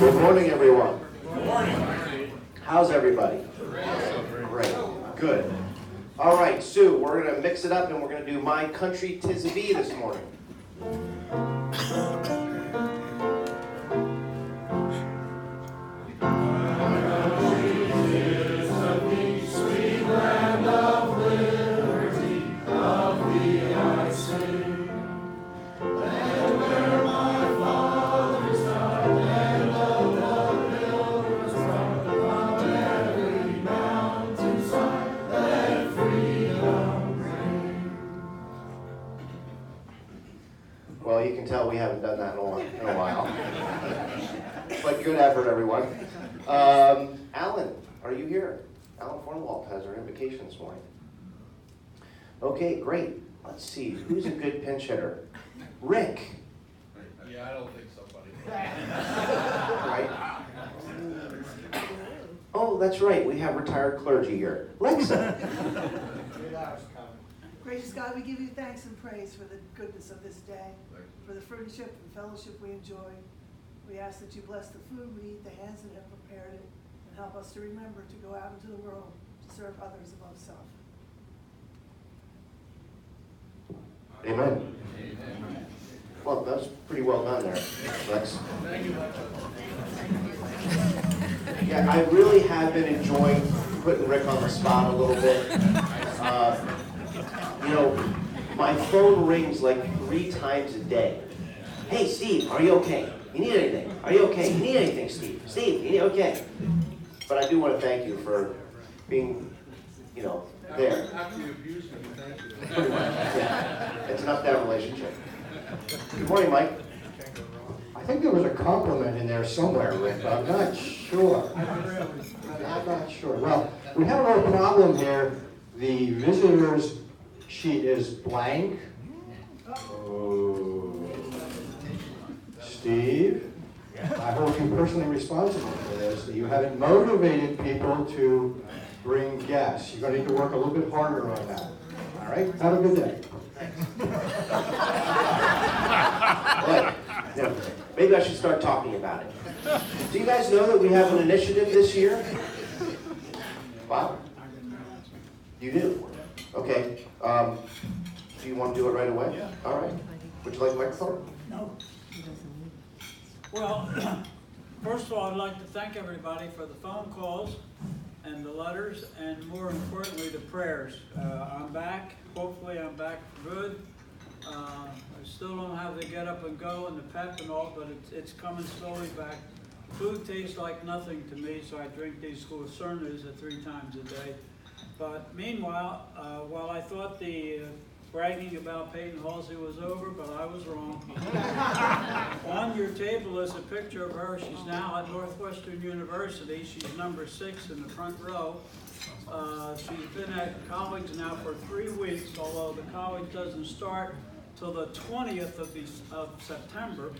Good morning, everyone. Good morning. How's everybody? Great. Good. All right, Sue, we're going to mix it up and we're going to do My Country 'Tis of Thee this morning. Well, you can tell we haven't done that in a while. But good effort, everyone. Alan, are you here? Alan Fornwalt has our invocation this morning. Okay, great. Let's see. Who's a good pinch hitter? Rick. Yeah, I don't think so, buddy. Right. Oh, that's right. We have retired clergy here. Lexa. Gracious God, we give you thanks and praise for the goodness of this day, for the friendship and fellowship we enjoy. We ask that you bless the food we eat, the hands that have prepared it, and help us to remember to go out into the world to serve others above self. Amen. Amen. Well, that was pretty well done there, Lex. Thank you, Yeah, I really have been enjoying putting Rick on the spot a little bit. You know, my phone rings like 3 times a day. Hey, Steve, are you okay? You need anything? Are you okay? You need anything, Steve? Steve, you need okay? But I do want to thank you for being, you know, there. After you abuse me, thank you. Pretty much, yeah. It's an up-down relationship. Good morning, Mike. I think there was a compliment in there somewhere, Rick, but I'm not sure. I'm not sure. Well, we have a little problem here. The visitors sheet is blank. Oh. Steve, I hold you personally responsible for this. You haven't motivated people to bring guests. You're going to need to work a little bit harder on that. All right? Have a good day. Well, you know, maybe I should start talking about it. Do you guys know that we have an initiative this year? Wow. You do? Okay. Do you want to do it right away? Yeah. All right. Would you like a microphone? No. Well, first of all, I'd like to thank everybody for the phone calls and the letters, and more importantly, the prayers. I'm back. Hopefully, I'm back for good. I still don't have the get up and go and the pep and all, but it's coming slowly back. Food tastes like nothing to me, so I drink these Lucernas 3 times a day. But meanwhile, while I thought the bragging about Peyton Halsey was over, but I was wrong. On your table is a picture of her. She's now at Northwestern University. She's number 6 in the front row. She's been at college now for 3 weeks, although the college doesn't start till the 20th of September.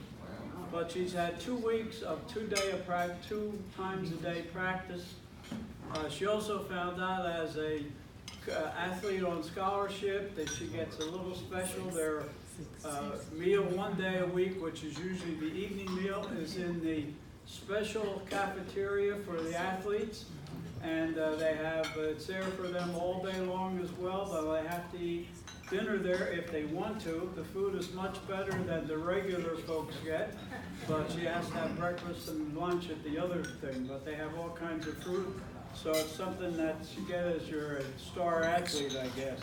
But she's had 2 weeks of 2 times a day practice. She also found out as a athlete on scholarship that she gets a little special. Their meal 1 day a week, which is usually the evening meal, is in the special cafeteria for the athletes, and they have it's there for them all day long as well. Though they have to eat dinner there if they want to. The food is much better than the regular folks get, but she has to have breakfast and lunch at the other thing. But they have all kinds of fruit. So it's something that you get as you're a star athlete, I guess.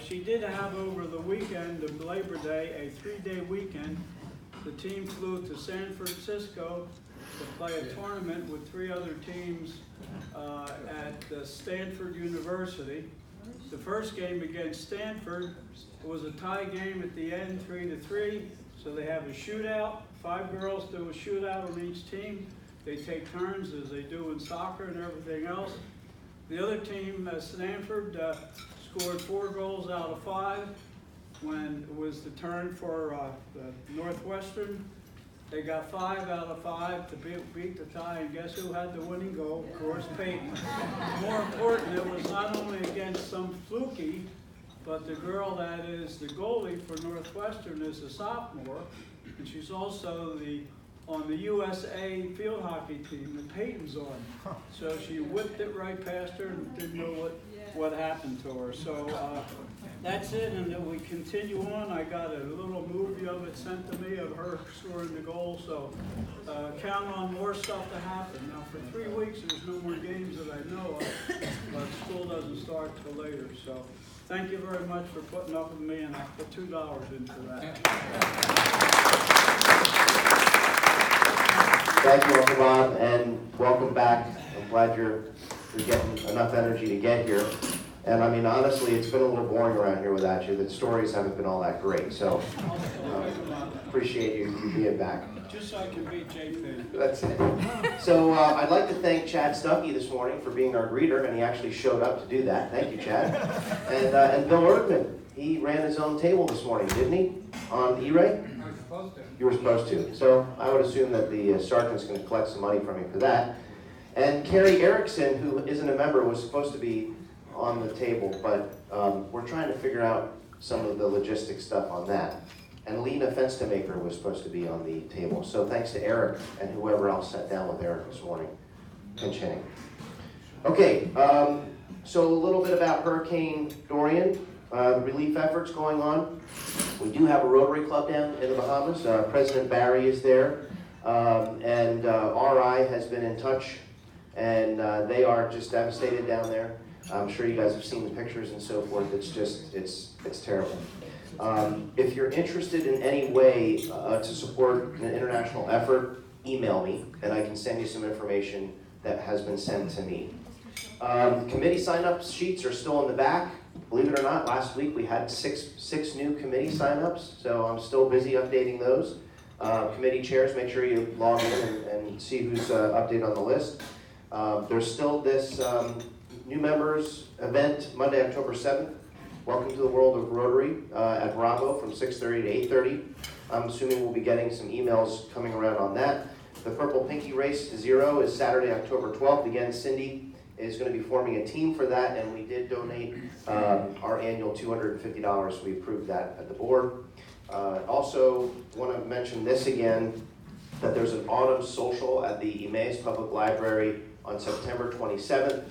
She did have over the weekend of Labor Day, a 3-day weekend. The team flew to San Francisco to play a tournament with 3 other teams at Stanford University. The first game against Stanford was a tie game at the end, 3-3. So they have a shootout. 5 girls do a shootout on each team. They take turns as they do in soccer and everything else. The other team, Stanford, scored 4 goals out of 5 when it was the turn for Northwestern. They got 5 out of 5 to beat the tie, and guess who had the winning goal? Of course, Peyton. More important, it was not only against some fluky, but the girl that is the goalie for Northwestern is a sophomore, and she's also the on the USA field hockey team, and Peyton's on. So she whipped it right past her and didn't know what happened to her. So that's it, and then we continue on. I got a little movie of it sent to me of her scoring the goal, so count on more stuff to happen. Now for 3 weeks there's no more games that I know of, but school doesn't start till later. So thank you very much for putting up with me, and I put $2 into that. Thank you, Uncle Bob, and welcome back. I'm glad you're getting enough energy to get here. And I mean, honestly, it's been a little boring around here without you. The stories haven't been all that great, so appreciate you being back. Just so I can beat JP. That's it. So I'd like to thank Chad Stuckey this morning for being our greeter, and he actually showed up to do that. Thank you, Chad. And Bill Erdman, he ran his own table this morning, didn't he? On E-Ray? I was supposed to. You were supposed to. So I would assume that the sergeant's going to collect some money from you for that. And Carrie Erickson, who isn't a member, was supposed to be on the table, but we're trying to figure out some of the logistic stuff on that. And Lena Fenstemaker was supposed to be on the table. So thanks to Eric and whoever else sat down with Eric this morning. Pinch hitting. Okay, so a little bit about Hurricane Dorian, the relief efforts going on. We do have a Rotary Club down in the Bahamas. President Barry is there, and RI has been in touch, and they are just devastated down there. I'm sure you guys have seen the pictures and so forth. It's just, it's terrible. If you're interested in any way to support an international effort, email me, and I can send you some information that has been sent to me. Committee sign-up sheets are still in the back. Believe it or not, last week we had six new committee sign-ups, so I'm still busy updating those. Committee chairs, make sure you log in and see who's updated on the list. There's still this new members event Monday, October 7th. Welcome to the world of Rotary at Bravo from 6:30 to 8:30. I'm assuming we'll be getting some emails coming around on that. The Purple Pinky Race to Zero is Saturday, October 12th. Again, Cindy is going to be forming a team for that, and we did donate our annual $250. We approved that at the board. Also, want to mention this again, that there's an autumn social at the Emmaus Public Library on September 27th.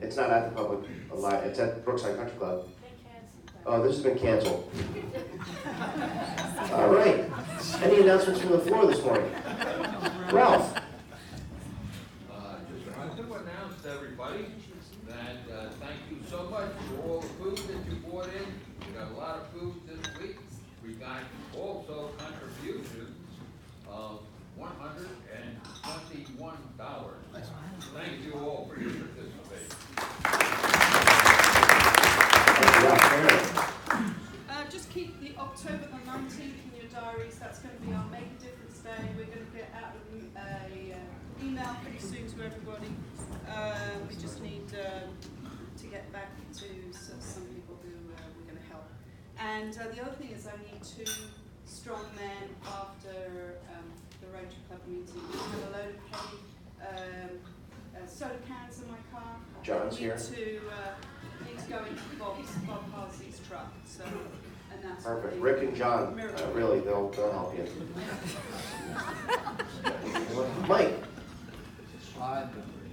It's not at the public, it's at Brookside Country Club. Oh, this has been canceled. All right. Any announcements from the floor this morning? Ralph? Just wanted to announce to everybody that thank you so much for all the food that you brought in. We got a lot of food this week. We got also contributions of $121. Thank you all for your participation. Just keep the October the 19th in your diaries. That's going to be our Make a Difference Day. We're going to get out an email pretty soon to everybody. We just need to get back to some people who we're going to help. And the other thing is I need 2 strong men after the Rotary Club meeting. I have a load of heavy soda cans in my car. John's I here. need to go into Bob Parsley's truck. So, and that's Perfect. Rick and John, really, they'll help you. Mike?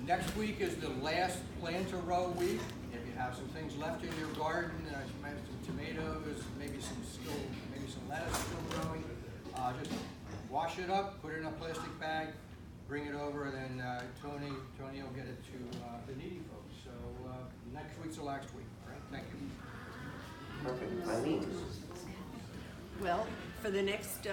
Next week is the last plant to row week. If you have some things left in your garden, some tomatoes, maybe some lettuce still growing, just wash it up, put it in a plastic bag, bring it over, and then Tony will get it to the needy folks. So next week's the last week. All right, thank you. Perfect. Eileen? Well, for the next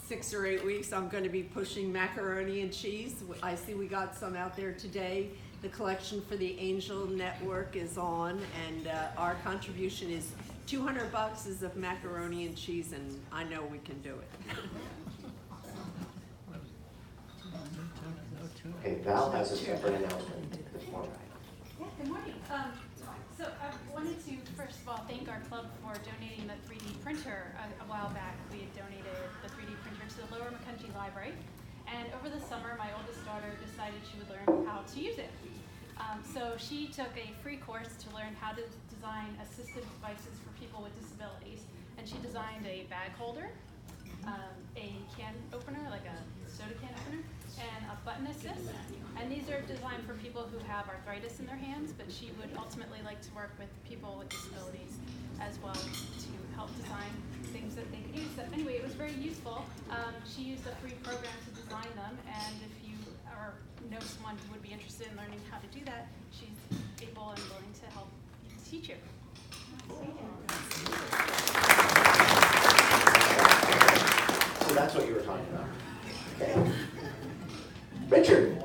6 or 8 weeks, I'm going to be pushing macaroni and cheese. I see we got some out there today. The collection for the Angel Network is on, and our contribution is 200 boxes of macaroni and cheese, and I know we can do it. Okay, Val has a separate announcement this morning. Yeah, good morning. So I wanted to first of all thank our club for donating the 3D printer a while back. We had donated the 3D printer to the Lower McCounty Library, and over the summer my oldest daughter decided she would learn how to use it. So she took a free course to learn how to design assistive devices for people with disabilities, and she designed a bag holder, a can opener, like a soda can opener, and a button assist. And these are designed for people who have arthritis in their hands, but she would ultimately like to work with people with disabilities as well to help design things that they could use. So anyway, it was very useful. She used a free program to design them, and if you know someone who would be interested in learning how to do that, she's able and willing to help teach you. So that's what you were talking about. Okay. Richard.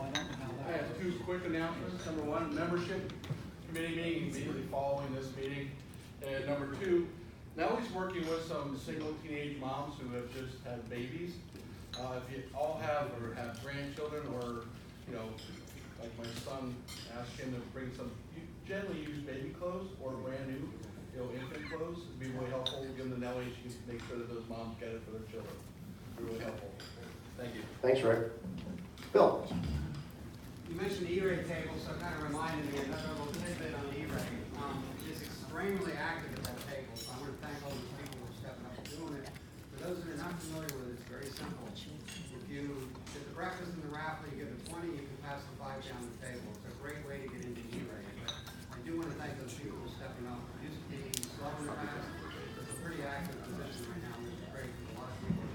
I have two quick announcements. Number one, membership committee meeting immediately following this meeting. And number two, Nellie's working with some single teenage moms who have just had babies. If you all have or have grandchildren, or like my son asked him to bring some generally used baby clothes or brand new, infant clothes, it'd be really helpful. Give them to Nellie. She can make sure that those moms get it for their children. It'd be really helpful. Thank you. Thanks, Rick. Bill. You mentioned the E-rate table, so it kind of reminded me of another little tidbit on the E-rate. It's extremely active at that table, so I want to thank all these people who are stepping up and doing it. For those that are not familiar with it, it's very simple. If you get the breakfast and the raffle, you give it 20, you can pass the 5 down the table. It's a great way to get into E-rate. But I do want to thank those people who are stepping up. It used to be slow in the past. It's a pretty active position right now, which is great for a lot of people.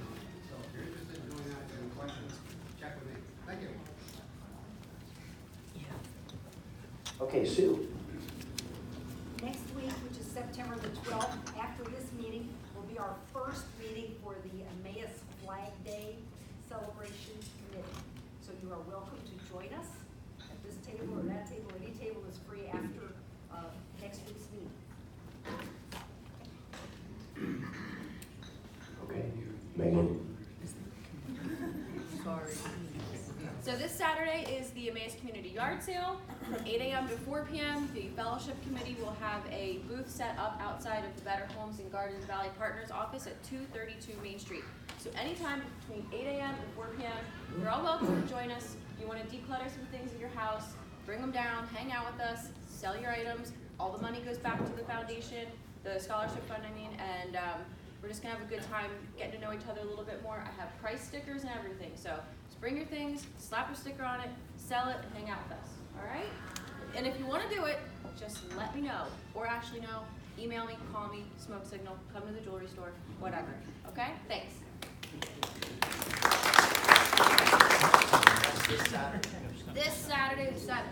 So if you're interested in doing that, if you have any questions, check with me. Thank you. Okay, Sue. Next week, which is September the 12th, after this meeting, will be our first meeting for the Emmaus Flag Day Celebration Committee. So you are welcome to join us at this table or that table. Any table is free after next week's meeting. Okay. Megan. Sorry. So this Saturday is the Emmaus Community Yard Sale from 8 a.m. to 4 p.m. The Fellowship Committee will have a booth set up outside of the Better Homes and Gardens Valley Partners office at 232 Main Street. So anytime between 8 a.m. and 4 p.m., you're all welcome to join us. You want to declutter some things in your house, bring them down, hang out with us, sell your items. All the money goes back to the foundation, the scholarship fund, and we're just gonna have a good time getting to know each other a little bit more. I have price stickers and everything, so just bring your things, slap a sticker on it, sell it, and hang out with us, all right? And if you wanna do it, just let me know, or actually no, email me, call me, smoke signal, come to the jewelry store, whatever, okay? Thanks. This Saturday the 7th.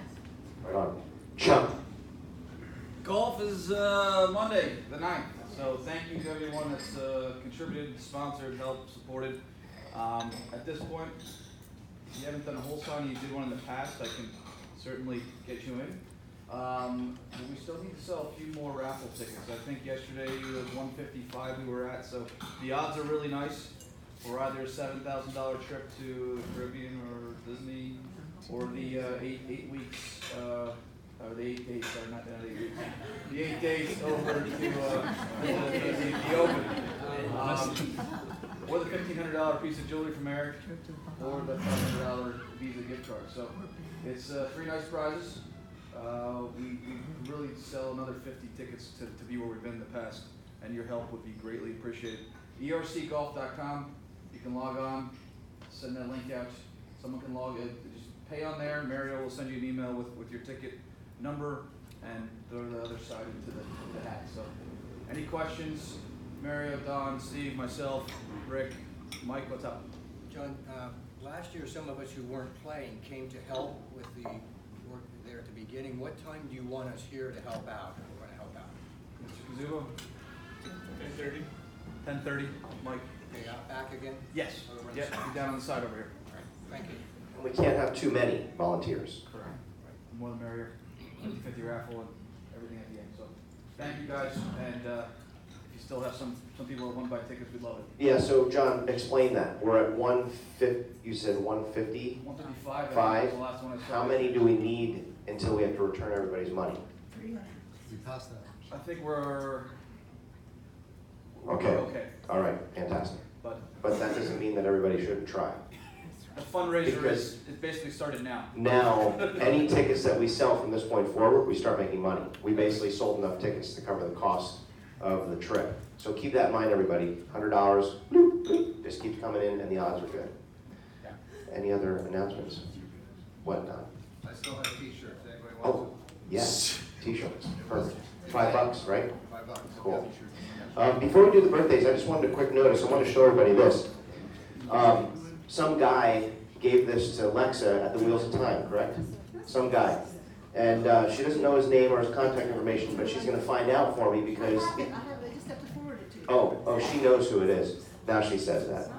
Right on. Chuck. Golf is Monday, the 9th. So thank you to everyone that's contributed, sponsored, helped, supported. At this point, if you haven't done a hole sign, you did one in the past, I can certainly get you in. But we still need to sell a few more raffle tickets. I think yesterday it was 155 we were at, so the odds are really nice for either a $7,000 trip to the Caribbean or Disney, or the 8 weeks, or the 8 days, sorry, not 8 weeks, the 8 days over to the Open. Or the $1,500 piece of jewelry from Eric, or the $500 Visa gift card. So it's 3 nice prizes. We really sell another 50 tickets to be where we've been in the past, and your help would be greatly appreciated. ercgolf.com, you can log on, send that link out. Someone can log in, just pay on there. Mario will send you an email with your ticket number, and throw the other side into the hat. So any questions? Mario, Don, Steve, myself, Rick, Mike, what's up? John, last year some of us who weren't playing came to help with the work there at the beginning. What time do you want us here to help out? We're going to help out. Mr. Kazuba? 10:30. 10:30, Mike? Okay, back again? Yes. Yep, be down on the side over here. All right, thank you. And we can't have too many volunteers. Correct. The more the merrier. 50 raffle and everything at the end. So thank you guys, and if you still have some people that want to buy tickets, we'd love it. Yeah, so John, explain that. We're at 150, you said 150? 155. Five. The last one I saw. How many do we need until we have to return everybody's money? 300. We passed that. I think we're Okay. okay. All right, fantastic. But that doesn't mean that everybody shouldn't try. the fundraiser Because- is basically started now. Now, any tickets that we sell from this point forward, we start making money. We basically sold enough tickets to cover the cost of the trip. So keep that in mind, everybody. $100, bloop, just keeps coming in, and the odds are good. Any other announcements? Whatnot? I still have t-shirts, anybody wants Oh, yes, t-shirts, perfect. $5, right? them? $5. Cool. Before we do the birthdays, I just wanted a quick notice. I want to show everybody this. Some guy gave this to Lexa at the Wheels of Time, correct? Some guy. And she doesn't know his name or his contact information, but she's going to find out for me because... I just have to forward it to you. Oh, she knows who it is. Now she says that.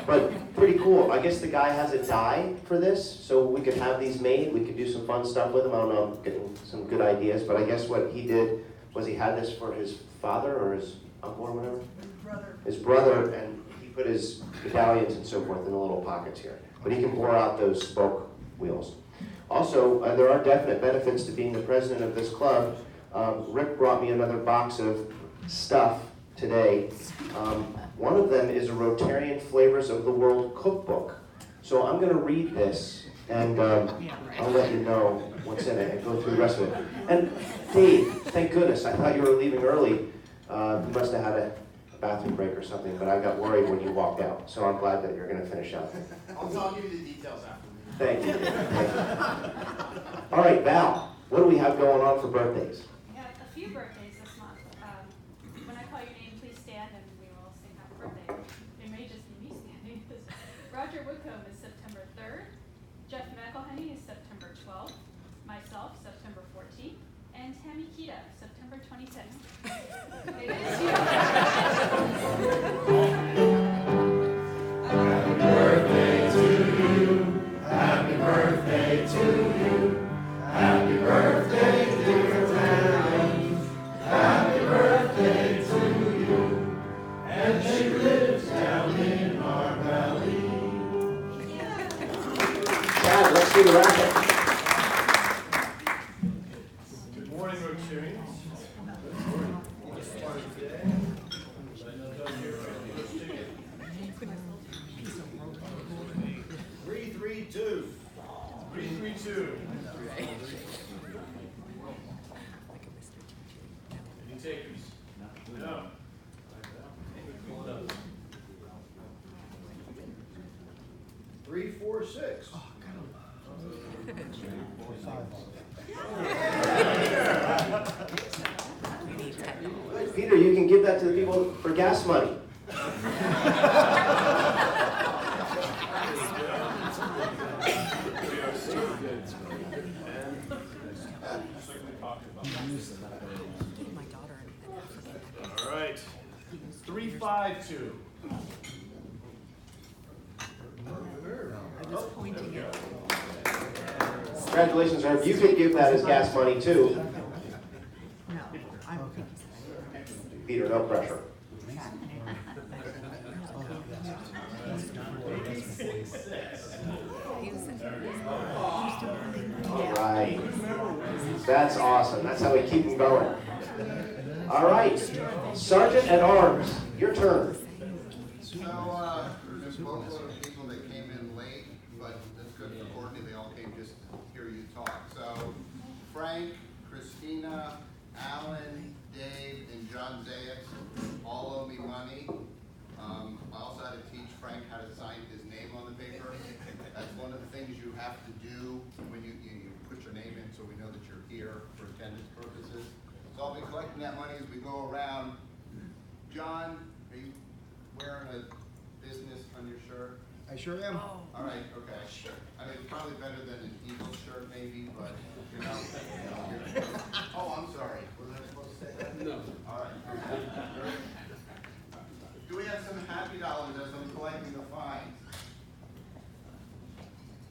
But pretty cool. I guess the guy has a die for this, so we could have these made. We could do some fun stuff with them. I don't know, I'm getting some good ideas, but I guess what he did was he had this for his father or his uncle or whatever? His brother, and he put his medallions and so forth in the little pockets here. But he can bore out those spoke wheels. Also, there are definite benefits to being the president of this club. Rick brought me another box of stuff today. One of them is a Rotarian Flavors of the World cookbook. So I'm going to read this, and I'll let you know what's in it and go through the rest of it. And Dave, thank goodness, I thought you were leaving early. You must have had a bathroom break or something, but I got worried when you walked out. So I'm glad that you're going to finish out. I'll give you the details after. Thank you. Thank you. All right, Val, what do we have going on for birthdays? We have a few birthdays this month. When I call your name, please stand and we will sing happy birthday. It may just be me standing. Roger Woodcomb is September 3rd. Jeff McElhenney is September 12th. Myself, September 14th. And Tammy Kita, September 26th. It is you. Happy birthday to you. Happy birthday to you. Happy birthday, dear Tammy. Happy birthday to you. And she lives down in our valley. Chad, let's do the racket. Good morning, Rotarians. 332. 332. Any takers? No. 346. Peter, you can give that to the people for gas money. All right. 352. Congratulations, Herb. You could give that as gas money too. Peter, no pressure. All right. That's awesome. That's how we keep them going. All right. Sergeant at Arms, your turn. So, there's a boatload of people that came in late, but that's good for Courtney, they all came just to hear you talk. So, Frank, Christina, Alan, Dave, and John Zayas all owe me money. I also had to teach Frank how to sign his name on the paper. That's one of the things you have to do when you put your name in so we know that you're here for attendance purposes. So I'll be collecting that money as we go around. John, are you wearing a business on your shirt? I sure am. All right, okay. I mean, it's probably better than an Eagles shirt maybe, but, you know. Oh, I'm sorry. Was I supposed to say that? No. All right. Do we have some happy dollars as I'm collecting the fines?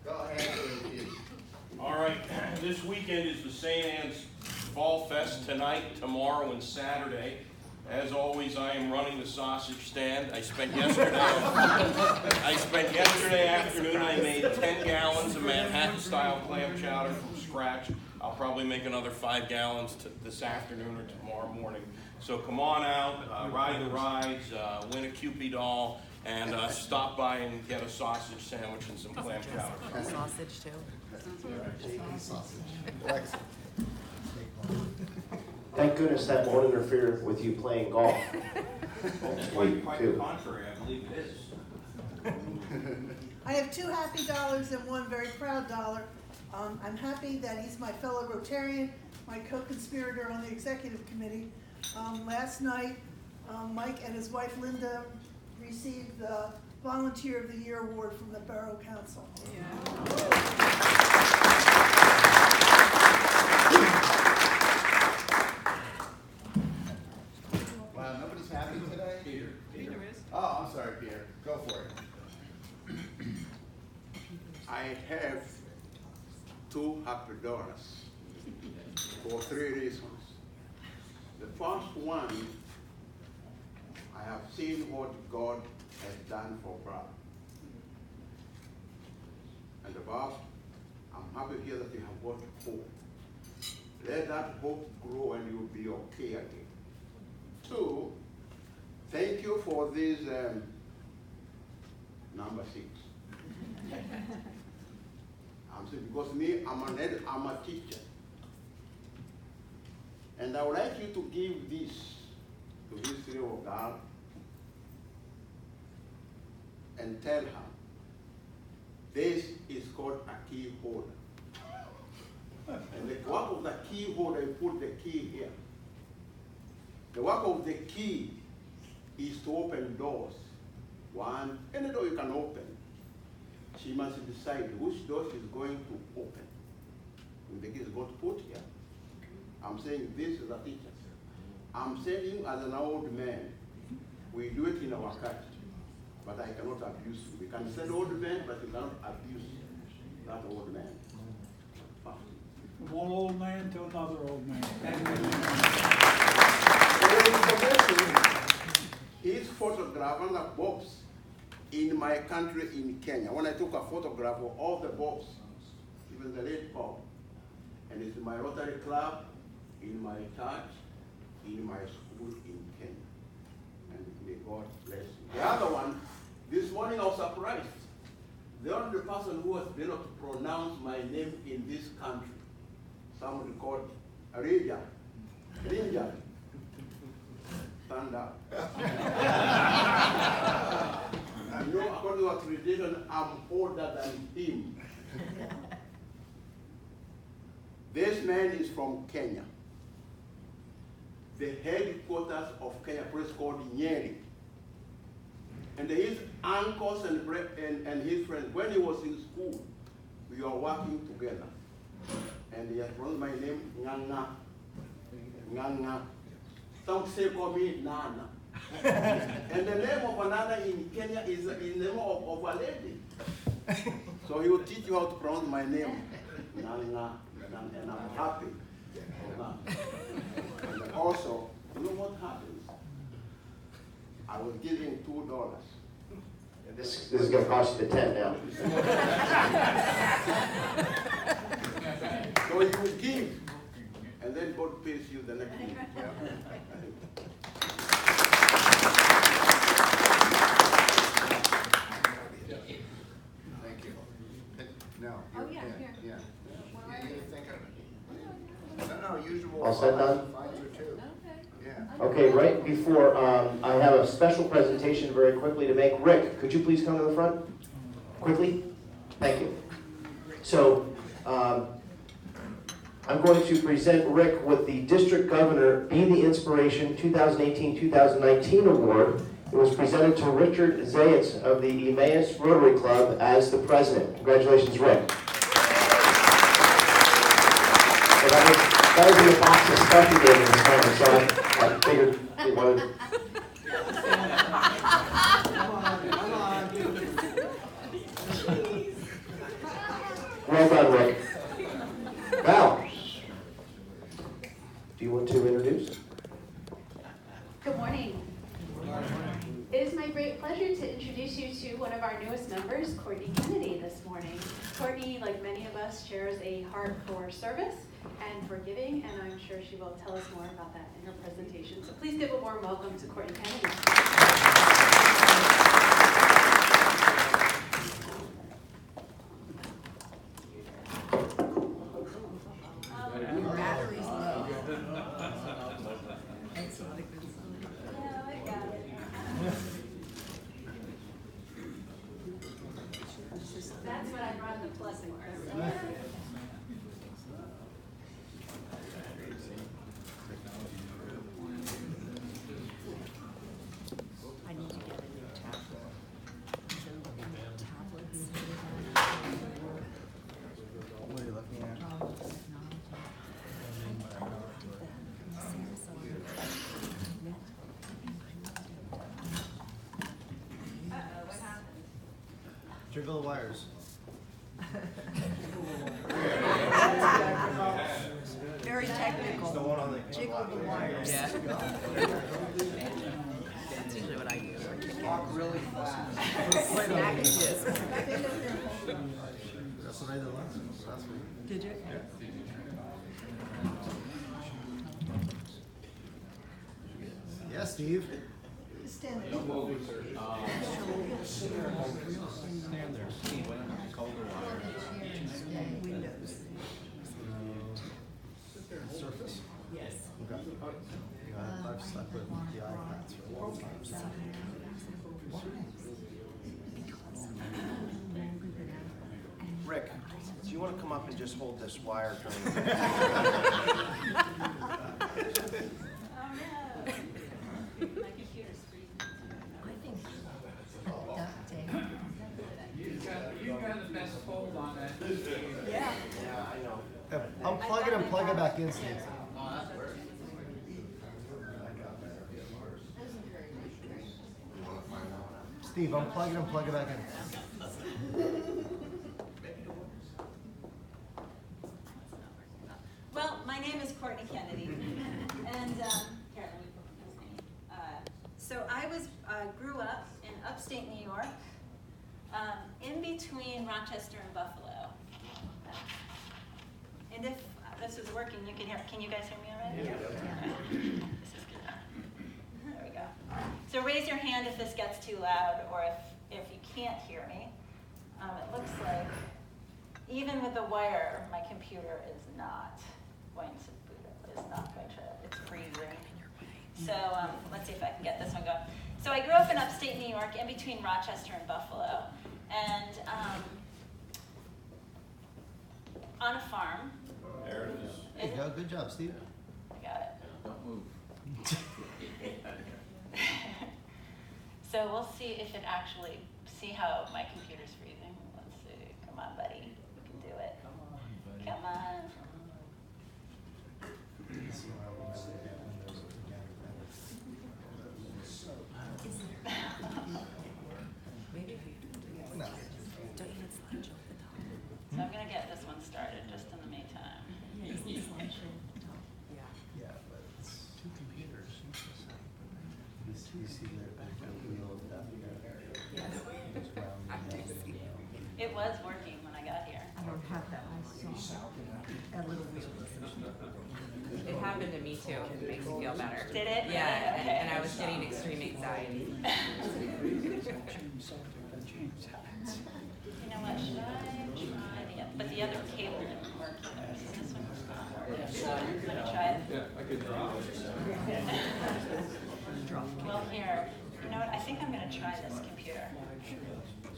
Go ahead, Dave. All right, this weekend is the St. Anne's Fall Fest tonight, tomorrow, and Saturday. As always, I am running the sausage stand. I spent yesterday afternoon, I made 10 gallons of Manhattan-style clam chowder from scratch. I'll probably make another 5 gallons this afternoon or tomorrow morning. So come on out, ride the rides, win a Cupid doll, and stop by and get a sausage sandwich and some clam chowder. Sausage too. Thank goodness that won't interfere with you playing golf. Quite the contrary, I believe it is. I have two happy dollars and one very proud dollar. I'm happy that he's my fellow Rotarian, my co-conspirator on the executive committee. Last night, Mike and his wife Linda received the Volunteer of the Year award from the Borough Council. Wow, nobody's happy today? Peter is. Oh, I'm sorry, Peter. Go for it. I have two happy dollars for three reasons. The first one, I have seen what God has done for brother. And about, I'm happy here that you have got hope. Let that hope grow and you'll be okay again. Two, thank you for this number 6. I'm saying because me, I'm a teacher. And I would like you to give this to this little girl and tell her this is called a key holder. And the work of the key holder, you put the key here. The work of the key is to open doors. One, any door you can open. She must decide which door she's going to open. And the key is going to put here. I'm saying this is a teacher. I'm saying you as an old man, we do it in our culture, but I cannot abuse you. We can say old man, but you cannot abuse that old man. From one old man to another old man. His photograph on the box in my country in Kenya. When I took a photograph of all the box, even the late Paul, and it's in my Rotary Club, in my church, in my school in Kenya. And may God bless you. The other one, this morning I was surprised. The only person who has been able to pronounce my name in this country, somebody called Arija. Rinja. Stand up. You know, according to our tradition, I'm older than him. This man is from Kenya. The headquarters of Kenya Police called Nyeri. And his uncles and his friends, when he was in school, we were working together. And he has pronounced my name, Nganga. Nganga. Some say call me Nana. And the name of another in Kenya is the name of a lady. So he will teach you how to pronounce my name, Nganga. And I'm happy for that. And also, you know what happens? I was giving $2. This is going to cost you the 10 now. So you give, and then God pays you the next week. Thank you. No. Oh, yeah, here. Yeah. You think of it. No, usual. All set, done? Fines are two. Yeah. Okay, right before, I have a special presentation very quickly to make. Rick, could you please come to the front? Quickly? Thank you. So, I'm going to present Rick with the District Governor Be the Inspiration 2018-2019 Award. It was presented to Richard Zayitz of the Emmaus Rotary Club as the president. Congratulations, Rick. So that was in the box of stuff you gave me this morning, so I figured you wanted. Well done, Rick. Val, do you want to introduce? Good morning. It is my great pleasure to introduce you to one of our newest members, Courtney Kennedy, this morning. Courtney, like many of us, shares a heart for service and for giving, and I'm sure she will tell us more about that in her presentation. So please give a warm welcome to Courtney Kennedy. Jiggle the wires. Very technical. The one on the Jiggle the wires. Yeah. That's usually what I do. Walk really fast. Smack a disc. That's what I did last week. Did you? Yeah, Steve. Stand there. Stand there. Steve, why don't you call the wire? Windows. Surface? Yes. Okay. Yeah, I've stuck with the iPads for a long time. So. Rick, do you want to come up and just hold this wire during the My computer's freezing. You've got the best hold on that. Yeah. Yeah, I know. Unplug it and plug it back in, Steve. Steve, unplug it and plug it back in. Well, my name is Courtney Kennedy, and here, let me put his name. So I grew up in upstate New York, in between Rochester and Buffalo. And if this is working, you can hear. Can you guys hear me already? Yeah. This is good. There we go. So raise your hand if this gets too loud, or if you can't hear me. It looks like even with the wire, my computer is not going to boot up. It's not going to. It's freezing. So let's see if I can get this one going. So I grew up in upstate New York, in between Rochester and Buffalo, and on a farm. There it is. There you go. Good job, Steve. I got it. Don't move. So we'll see if it actually, see how my computer's freezing. Let's see. Come on, buddy. You can do it. Come on. No. So I'm going to get this one started just in the meantime. Yeah, but it's two computers. You see their backup wheel of that. It was working when I got here. I don't have that. I saw that little wheel. It happened to me too. It makes me feel better. Did it? Yeah, Okay. and I was getting extreme anxiety. You know what, should I try but the other cable didn't work either, so this one was not. Let me try it. Yeah, I could Well, here, you know what, I think I'm gonna try this computer.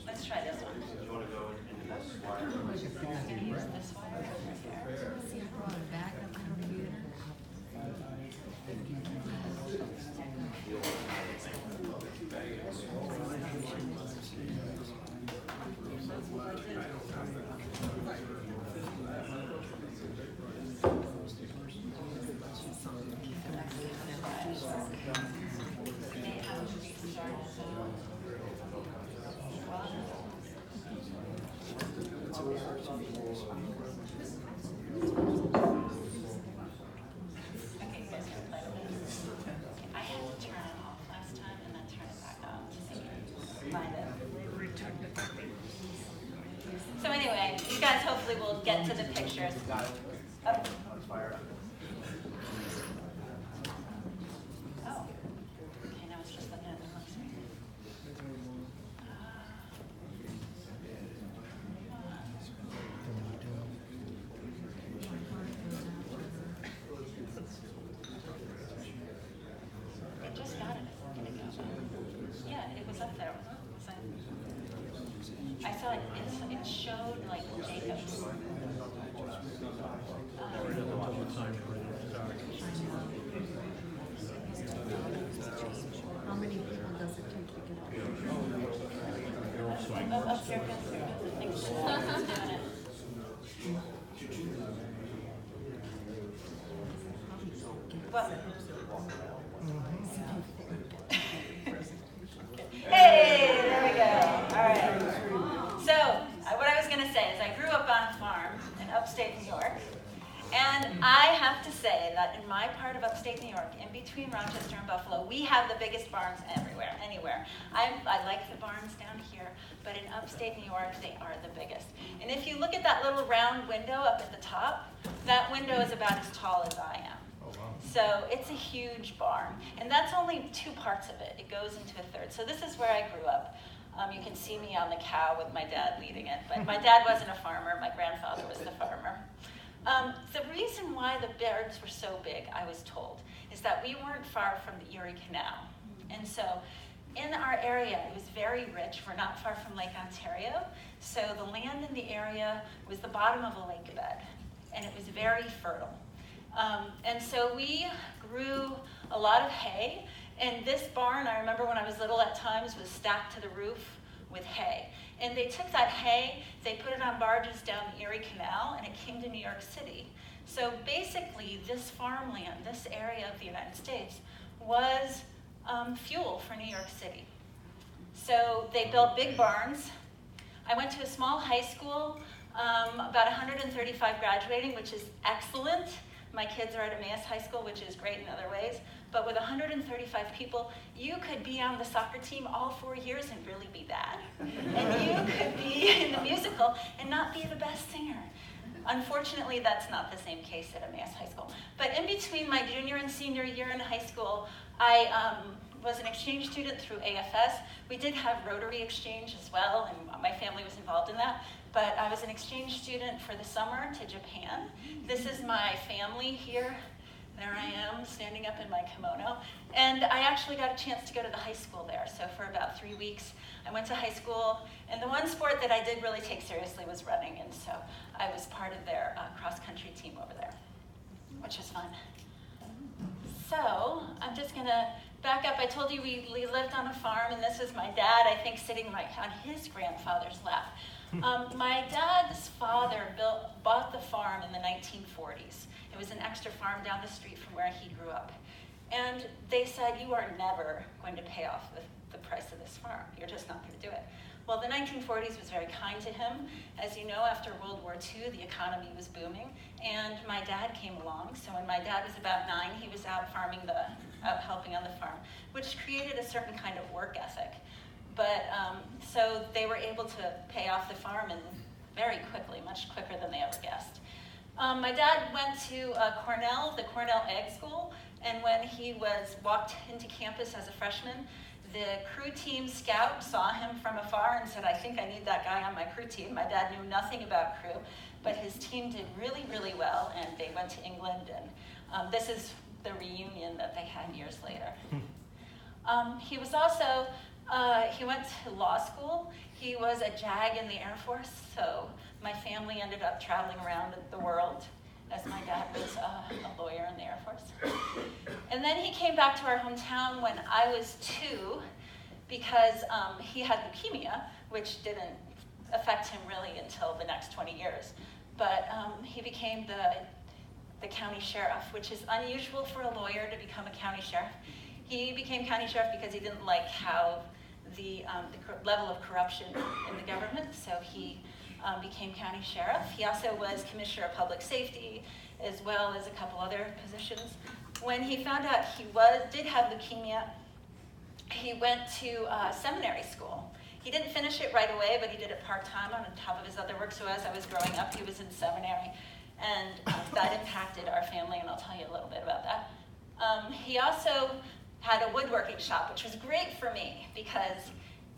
Let's try this one. Do you want to go into this wire? I'm gonna use this wire right here. See, I brought a backup computer. Okay, you guys can play with this. I had to turn it off last time and then turn it back on to see find it. So anyway, you guys hopefully will get to the pictures. Oh. Oh. Okay, now it's just looking at the wrong screen. It just got it a minute ago. Yeah, it was up there. I saw it, it showed like Jacob's. How many people does it take to get up? Oh, here it goes, here it goes. I think it's doing it. What? Hey, there we go. All right. So upstate New York, in between Rochester and Buffalo, we have the biggest barns anywhere. I like the barns down here, but in upstate New York, they are the biggest. And if you look at that little round window up at the top, that window is about as tall as I am. Oh, wow. So it's a huge barn. And that's only 2 parts of it. It goes into a third. So this is where I grew up. You can see me on the cow with my dad leading it. But my dad wasn't a farmer. My grandfather was the farmer. The reason why the birds were so big, I was told, is that we weren't far from the Erie Canal. And so in our area, it was very rich. We're not far from Lake Ontario. So the land in the area was the bottom of a lake bed. And it was very fertile. And so we grew a lot of hay. And this barn, I remember when I was little at times, was stacked to the roof with hay. And they took that hay, they put it on barges down the Erie Canal, and it came to New York City. So basically, this farmland, this area of the United States, was fuel for New York City. So they built big barns. I went to a small high school, about 135 graduating, which is excellent. My kids are at Emmaus High School, which is great in other ways. But with 135 people, you could be on the soccer team all 4 years and really be bad. And you could be in the musical and not be the best singer. Unfortunately, that's not the same case at Emmaus High School. But in between my junior and senior year in high school, I was an exchange student through AFS. We did have Rotary Exchange as well, and my family was involved in that. But I was an exchange student for the summer to Japan. This is my family here. There I am, standing up in my kimono. And I actually got a chance to go to the high school there. So for about 3 weeks, I went to high school. And the one sport that I did really take seriously was running. And so I was part of their cross-country team over there, which was fun. So I'm just going to back up. I told you we lived on a farm, and this is my dad, I think, sitting on his grandfather's lap. My dad's father bought the farm in the 1940s. It was an extra farm down the street from where he grew up. And they said, you are never going to pay off the price of this farm. You're just not going to do it. Well, the 1940s was very kind to him. As you know, after World War II, the economy was booming, and my dad came along. So when my dad was about 9, he was out helping on the farm, which created a certain kind of work ethic. But so they were able to pay off the farm very quickly, much quicker than they ever guessed. My dad went to Cornell, the Cornell Ag School, and when he walked into campus as a freshman, the crew team scout saw him from afar and said, I think I need that guy on my crew team. My dad knew nothing about crew, but his team did really, really well, and they went to England, and this is the reunion that they had years later. He was also, he went to law school. He was a JAG in the Air Force, so my family ended up traveling around the world as my dad was a lawyer in the Air Force. And then he came back to our hometown when I was 2 because he had leukemia, which didn't affect him really until the next 20 years. But he became the county sheriff, which is unusual for a lawyer to become a county sheriff. He became county sheriff because he didn't like how the level of corruption in the government, so he became county sheriff. He also was commissioner of public safety, as well as a couple other positions. When he found out he did have leukemia, he went to seminary school. He didn't finish it right away, but he did it part-time on top of his other work. So as I was growing up, he was in seminary, and that impacted our family, and I'll tell you a little bit about that. He also had a woodworking shop, which was great for me because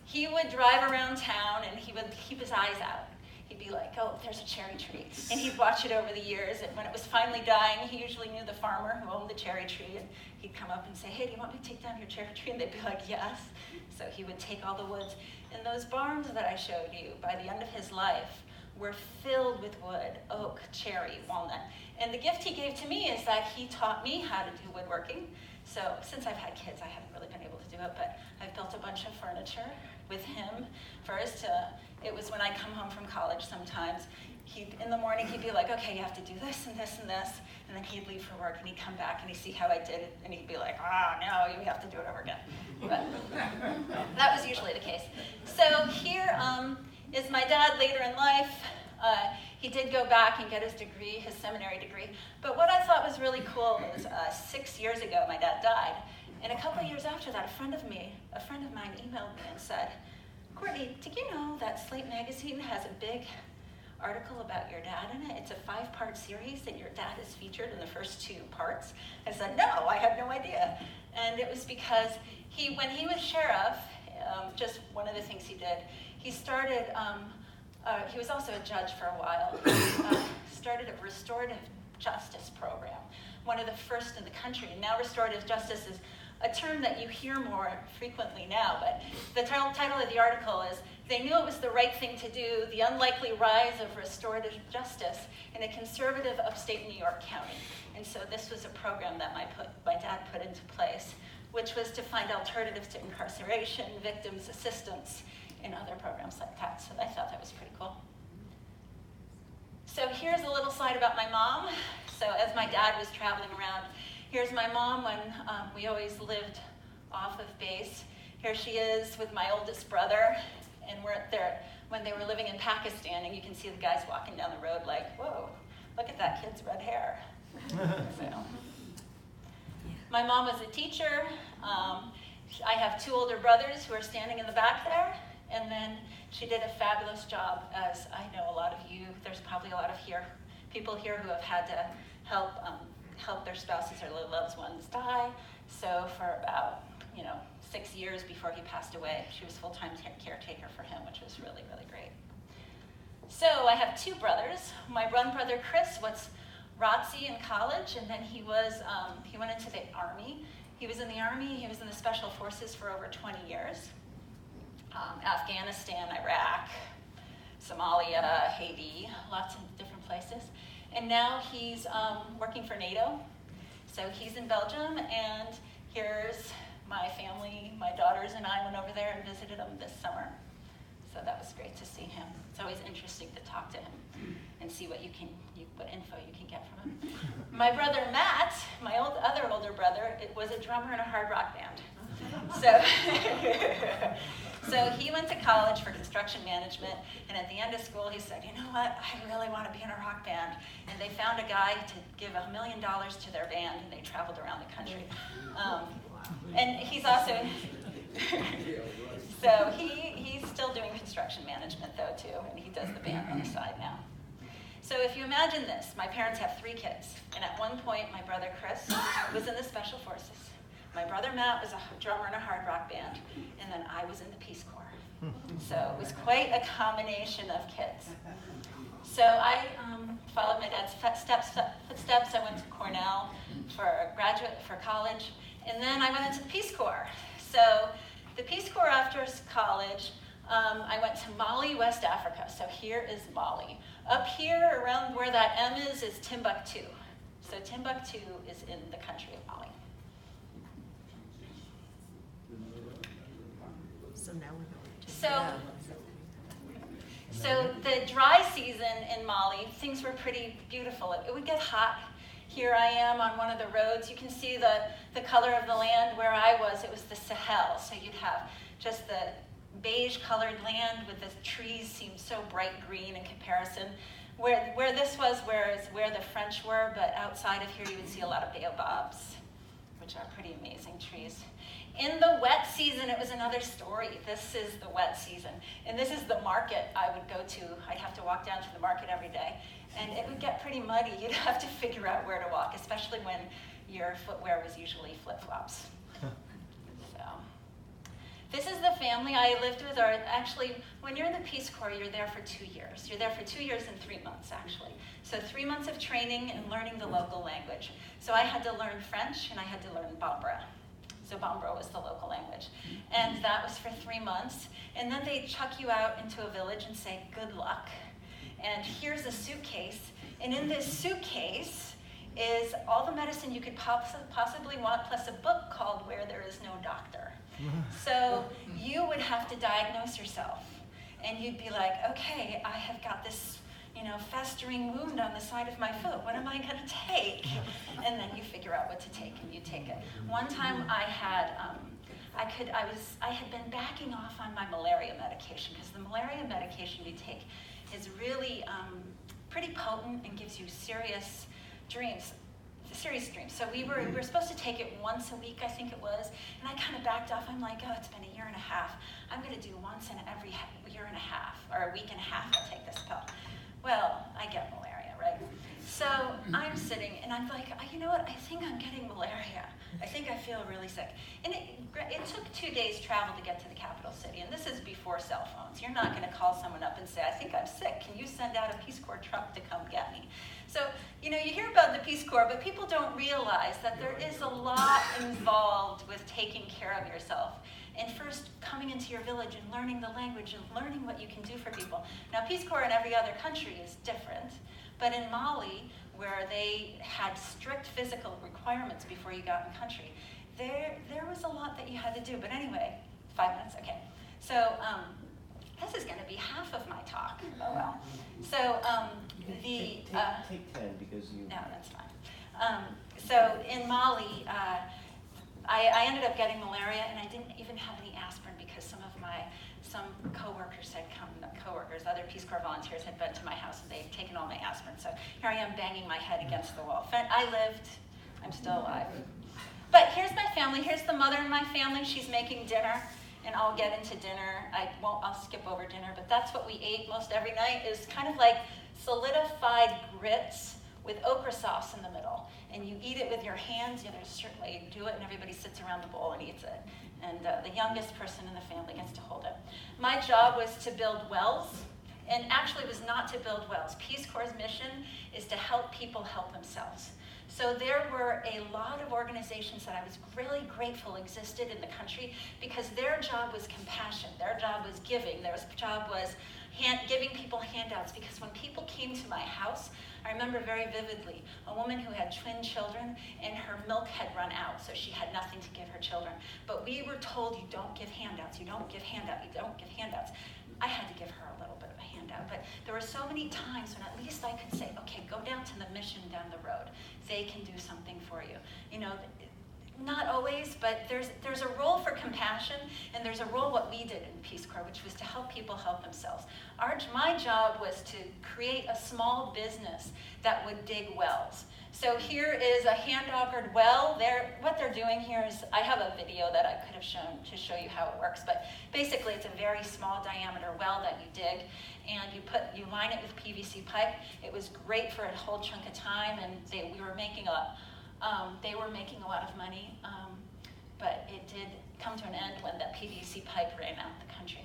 he would drive around town and he would keep his eyes out. He'd be like, oh, there's a cherry tree. And he'd watch it over the years, and when it was finally dying, he usually knew the farmer who owned the cherry tree, and he'd come up and say, hey, do you want me to take down your cherry tree? And they'd be like, yes. So he would take all the woods. And those barns that I showed you, by the end of his life, were filled with wood, oak, cherry, walnut. And the gift he gave to me is that he taught me how to do woodworking. So since I've had kids, I haven't really been able to do it, but I've built a bunch of furniture with him. First, it was when I come home from college sometimes. In the morning, he'd be like, okay, you have to do this and this and this. And then he'd leave for work, and he'd come back, and he'd see how I did it, and he'd be like, no, you have to do it over again. But that was usually the case. So here is my dad later in life. he did go back and get his degree, his seminary degree. But what I thought was really cool was 6 years ago, my dad died. And a couple of years after that, a friend of mine emailed me and said, Courtney, did you know that Slate Magazine has a big article about your dad in it? It's a 5-part series and your dad is featured in the first 2 parts. I said, no, I had no idea. And it was because when he was sheriff, just one of the things he did, he started, he was also a judge for a while, started a restorative justice program, one of the first in the country. And now restorative justice is a term that you hear more frequently now, but the title of the article is, They Knew It Was the Right Thing to Do, The Unlikely Rise of Restorative Justice in a Conservative Upstate New York County. And so this was a program that my dad put into place, which was to find alternatives to incarceration, victims assistance, and other programs like that. So I thought that was pretty cool. So here's a little slide about my mom. So as my dad was traveling around, here's my mom when we always lived off of base. Here she is with my oldest brother, and we're there when they were living in Pakistan, and you can see the guys walking down the road like, whoa, look at that kid's red hair. So. My mom was a teacher. I have 2 older brothers who are standing in the back there, and then she did a fabulous job, as I know a lot of you, there's probably a lot of people here who have had to help their spouses or loved ones die. So for about 6 years before he passed away, she was full-time caretaker for him, which was really, really great. So I have 2 brothers. My one brother, Chris, was ROTC in college, and then he went into the Army. He was in the Army, he was in the Special Forces for over 20 years. Afghanistan, Iraq, Somalia, Haiti, lots of different places. And now he's working for NATO. So he's in Belgium, and here's my family, my daughters and I went over there and visited him this summer. So that was great to see him. It's always interesting to talk to him and see what info you can get from him. My brother Matt, my other older brother, was a drummer in a hard rock band. So he went to college for construction management, and at the end of school he said, you know what, I really want to be in a rock band. And they found a guy to give $1 million to their band, and they traveled around the country. And he's also, so he's still doing construction management though too, and he does the band on the side now. So if you imagine this, my parents have 3 kids, and at one point my brother Chris was in the Special Forces. My brother Matt was a drummer in a hard rock band, and then I was in the Peace Corps. So it was quite a combination of kids. So I followed my dad's footsteps. I went to Cornell for college, and then I went into the Peace Corps. So the Peace Corps after college, I went to Mali, West Africa. So here is Mali. Up here, around where that M is Timbuktu. So Timbuktu is in the country of Mali. So now we know. So the dry season in Mali, things were pretty beautiful. It would get hot. Here I am on one of the roads. You can see the color of the land where I was. It was the Sahel. So you'd have just the beige colored land with the trees seemed so bright green in comparison. Where this was where the French were, but outside of here you would see a lot of baobabs, which are pretty amazing trees. In the wet season, it was another story. This is the wet season. And this is the market I would go to. I'd have to walk down to the market every day. And it would get pretty muddy. You'd have to figure out where to walk, especially when your footwear was usually flip-flops. So, this is the family I lived with. Or actually, when you're in the Peace Corps, you're there for 2 years. You're there for 2 years and 3 months, actually. So 3 months of training and learning the local language. So I had to learn French, and I had to learn Bambara. So Bambara was the local language. And that was for 3 months. And then they chuck you out into a village and say, good luck. And here's a suitcase. And in this suitcase is all the medicine you could possibly want, plus a book called Where There Is No Doctor. So you would have to diagnose yourself. And you'd be like, okay, I have got this festering wound on the side of my foot. What am I going to take? And then you figure out what to take, and you take it. One time I had been backing off on my malaria medication, because the malaria medication you take is really pretty potent and gives you serious dreams. So we were supposed to take it once a week, I think it was, and I kind of backed off. I'm like, oh, it's been a year and a half. I'm going to do once in every year and a half, or a week and a half, I'll take this pill. Well, I get malaria, right? So I'm sitting, and I'm like, you know what, I think I'm getting malaria. I think I feel really sick. And it took 2 days travel to get to the capital city, and this is before cell phones. You're not going to call someone up and say, I think I'm sick. Can you send out a Peace Corps truck to come get me? So, you hear about the Peace Corps, but people don't realize that there is a lot involved with taking care of yourself. And first, coming into your village and learning the language and learning what you can do for people. Now, Peace Corps in every other country is different, but in Mali, where they had strict physical requirements before you got in country, there was a lot that you had to do. But anyway, 5 minutes, okay. So this is going to be half of my talk. Oh well. So Take 10 because you... No, that's fine. So in Mali, I ended up getting malaria, and I didn't even have any aspirin because some coworkers had come, not coworkers, other Peace Corps volunteers had been to my house and they'd taken all my aspirin. So here I am banging my head against the wall. I lived, I'm still alive. But here's my family. Here's the mother in my family. She's making dinner, and I'll get into dinner. I'll skip over dinner, but that's what we ate most every night, is kind of like solidified grits with okra sauce in the middle. And you eat it with your hands. There's a certain way you do it, and everybody sits around the bowl and eats it. And the youngest person in the family gets to hold it. My job was to build wells, and actually it was not to build wells. Peace Corps' mission is to help people help themselves. So there were a lot of organizations that I was really grateful existed in the country because their job was compassion, their job was giving, their job was giving people handouts, because when people came to my house, I remember very vividly a woman who had twin children and her milk had run out, so she had nothing to give her children. But we were told, you don't give handouts, you don't give handouts, you don't give handouts. I had to give her a little bit of a handout, but there were so many times when at least I could say, okay, go down to the mission down the road. They can do something for you. Not always, but there's a role for compassion, and there's a role what we did in Peace Corps, which was to help people help themselves. My job was to create a small business that would dig wells. So here is a hand-augered well. What they're doing here is, I have a video that I could have shown to show you how it works, but basically it's a very small diameter well that you dig, and you line it with PVC pipe. It was great for a whole chunk of time, and they were making a lot of money, but it did come to an end when that PVC pipe ran out the country.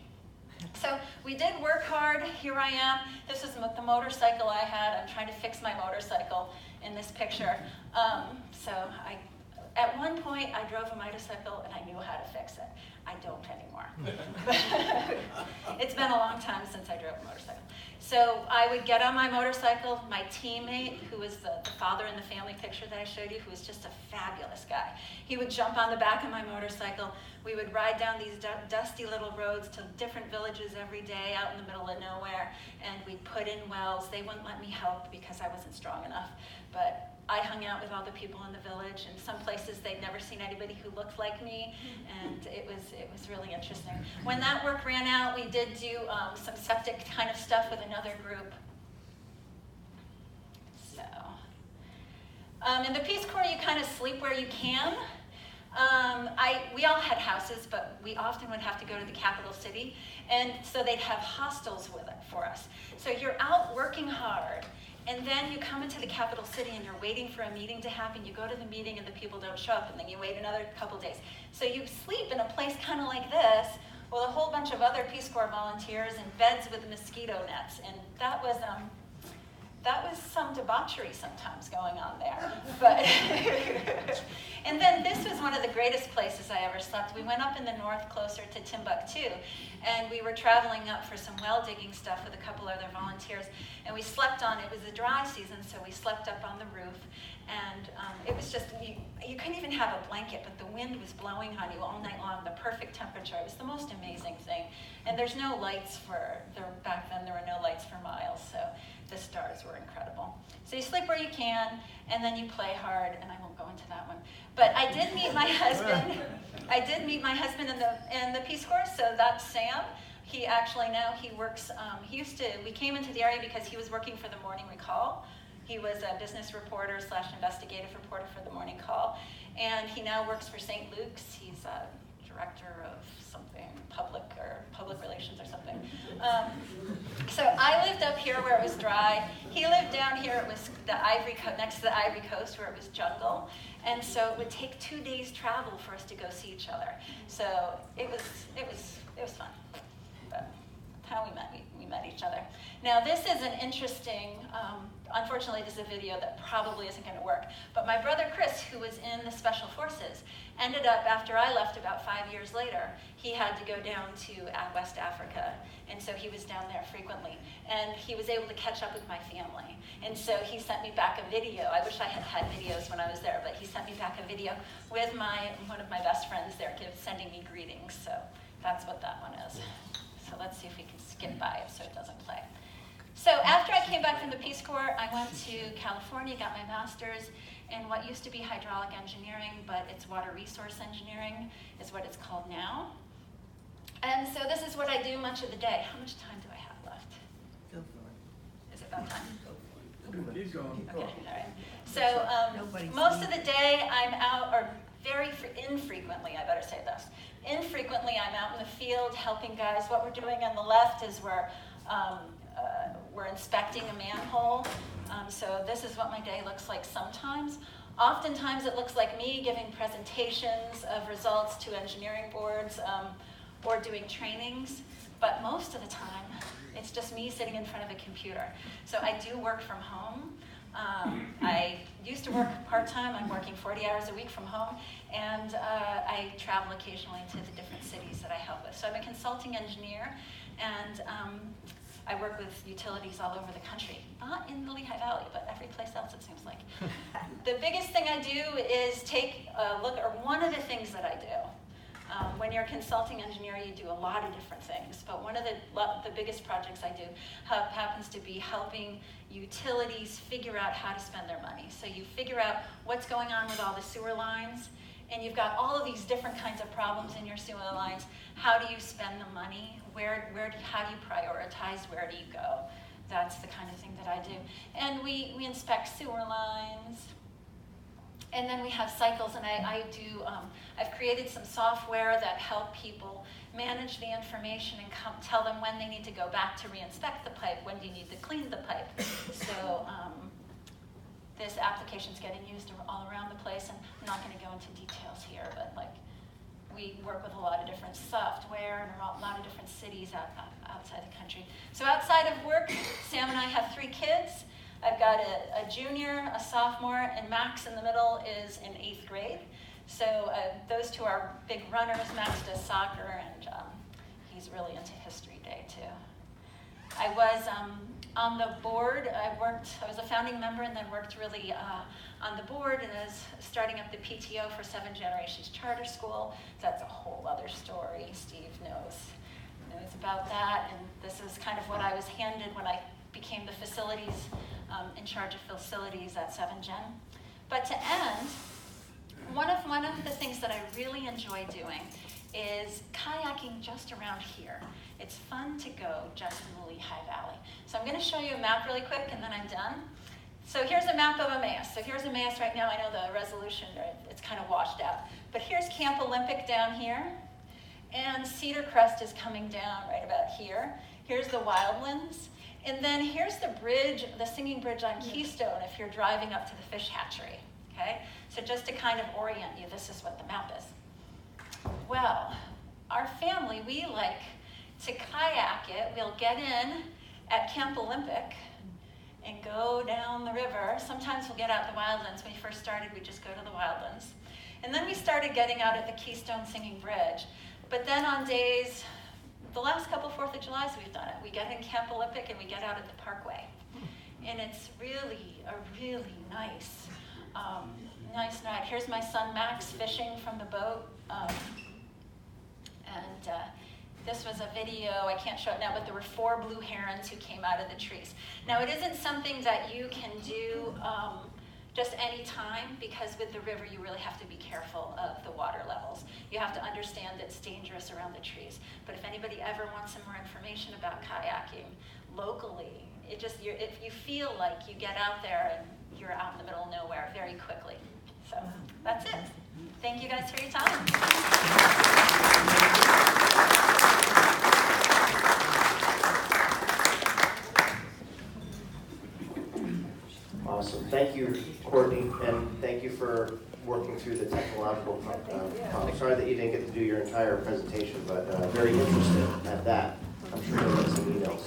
So we did work hard. Here I am. This is the motorcycle I had. I'm trying to fix my motorcycle in this picture. At one point, I drove a motorcycle and I knew how to fix it. I don't anymore. It's been a long time since I drove a motorcycle. So I would get on my motorcycle. My teammate, who was the father in the family picture that I showed you, who was just a fabulous guy, he would jump on the back of my motorcycle. We would ride down these dusty little roads to different villages every day out in the middle of nowhere, and we'd put in wells. They wouldn't let me help because I wasn't strong enough, but I hung out with all the people in the village. In some places, they'd never seen anybody who looked like me, and it was really interesting. When that work ran out, we did do some septic kind of stuff with another group. So, in the Peace Corps, you kind of sleep where you can. We all had houses, but we often would have to go to the capital city, and so they'd have hostels with it for us. So you're out working hard, and then you come into the capital city and you're waiting for a meeting to happen. You go to the meeting and the people don't show up, and then you wait another couple days. So you sleep in a place kind of like this with a whole bunch of other Peace Corps volunteers in beds with mosquito nets, and that was some debauchery sometimes going on there. But and then this was one of the greatest places I ever slept. We went up in the north closer to Timbuktu, and we were traveling up for some well digging stuff with a couple other volunteers, and we slept it was the dry season, so we slept up on the roof, and it was just, you couldn't even have a blanket, but the wind was blowing on you all night long, the perfect temperature. It was the most amazing thing. And there's no lights back then there were no lights for miles, so the stars were incredible. So you sleep where you can, and then you play hard, and I won't go into that one. But I did meet my husband. I did meet my husband in the Peace Corps, so that's Sam. He actually now, he works, we came into the area because he was working for the Morning Recall. He was a business reporter / investigative reporter for the Morning Call. And he now works for St. Luke's. He's a director of something, public relations or something. So I lived up here where it was dry. He lived down here, it was next to the Ivory Coast where it was jungle. And so it would take 2 days travel for us to go see each other. So it was fun. But how we met each other. Now this is an interesting, unfortunately this is a video that probably isn't going to work, but my brother Chris, who was in the Special Forces, ended up, after I left about 5 years later, he had to go down to West Africa, and so he was down there frequently, and he was able to catch up with my family, and so he sent me back a video. I wish I had had videos when I was there, but he sent me back a video with one of my best friends there sending me greetings, so that's what that one is. So let's see if we can skip by it so it doesn't play. So after I came back from the Peace Corps, I went to California, got my master's in what used to be hydraulic engineering, but it's water resource engineering is what it's called now. And so this is what I do much of the day. How much time do I have left? Go for it. Is it about time? Keep going. Okay, all right. So most of the day I'm out, or very infrequently, I better say this. Infrequently I'm out in the field helping guys. What we're doing on the left is we're inspecting a manhole. So this is what my day looks like sometimes. Oftentimes it looks like me giving presentations of results to engineering boards or doing trainings. But most of the time, it's just me sitting in front of a computer. So I do work from home. I used to work part-time. I'm working 40 hours a week from home. And I travel occasionally to the different cities that I help with. So I'm a consulting engineer. And I work with utilities all over the country. Not in the Lehigh Valley, but every place else it seems like. The biggest thing I do is take a look, or one of the things that I do. When you're a consulting engineer, you do a lot of different things, but one of the biggest projects I do happens to be helping utilities figure out how to spend their money. So you figure out what's going on with all the sewer lines, and you've got all of these different kinds of problems in your sewer lines. How do you spend the money? How do you prioritize? Where do you go? That's the kind of thing that I do. And we inspect sewer lines. And then we have cycles, and I've created some software that help people manage the information and tell them when they need to go back to re-inspect the pipe, when do you need to clean the pipe. So this application's getting used all around the place, and I'm not going to go into details here, but we work with a lot of different software and a lot of different cities outside the country. So outside of work, Sam and I have 3 kids. I've got a junior, a sophomore, and Max in the middle is in 8th grade. So those 2 are big runners. Max does soccer, and he's really into History Day too. I was on the board. I was a founding member, and then worked really on the board, and is starting up the PTO for 7 Generations Charter School. That's a whole other story. Steve knows about that, and this is kind of what I was handed when I became the facilities, in charge of facilities at 7 Gen. But to end, one of the things that I really enjoy doing is kayaking just around here. It's fun to go just in the Lehigh Valley. So I'm going to show you a map really quick, and then I'm done. So here's a map of Emmaus. So here's Emmaus right now. I know the resolution, it's kind of washed out. But here's Camp Olympic down here, and Cedar Crest is coming down right about here. Here's the Wildlands. And then here's the bridge, the Singing Bridge on Keystone if you're driving up to the fish hatchery, okay? So just to kind of orient you, this is what the map is. Well, our family, we like to kayak it. We'll get in at Camp Olympic and go down the river. Sometimes we'll get out the Wildlands. When we first started, we just go to the Wildlands. And then we started getting out at the Keystone Singing Bridge. But then on days, the last couple 4th of Julys we've done it. We get in Camp Olympic and we get out at the Parkway. And it's really a really nice night. Here's my son Max fishing from the boat. This was a video, I can't show it now, but there were 4 blue herons who came out of the trees. Now it isn't something that you can do just any time, because with the river you really have to be careful of the water levels. You have to understand it's dangerous around the trees. But if anybody ever wants some more information about kayaking locally, if you feel like you get out there and you're out in the middle of nowhere very quickly. So that's it. Thank you guys for your time. Awesome. Thank you, Courtney, and thank you for working through the technological problem. Sorry that you didn't get to do your entire presentation, but very interested at that. I'm sure you'll get some emails.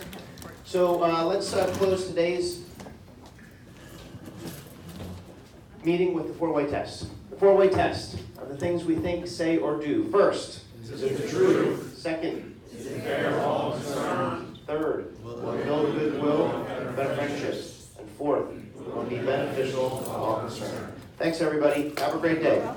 So let's close today's meeting with the four-way test. The four-way test are the things we think, say, or do. First, is it the truth? Second, is it fair to all concerned? Third, will it build goodwill and better friendships? And fourth, will it be beneficial to all concerned? Thanks, everybody. Have a great day.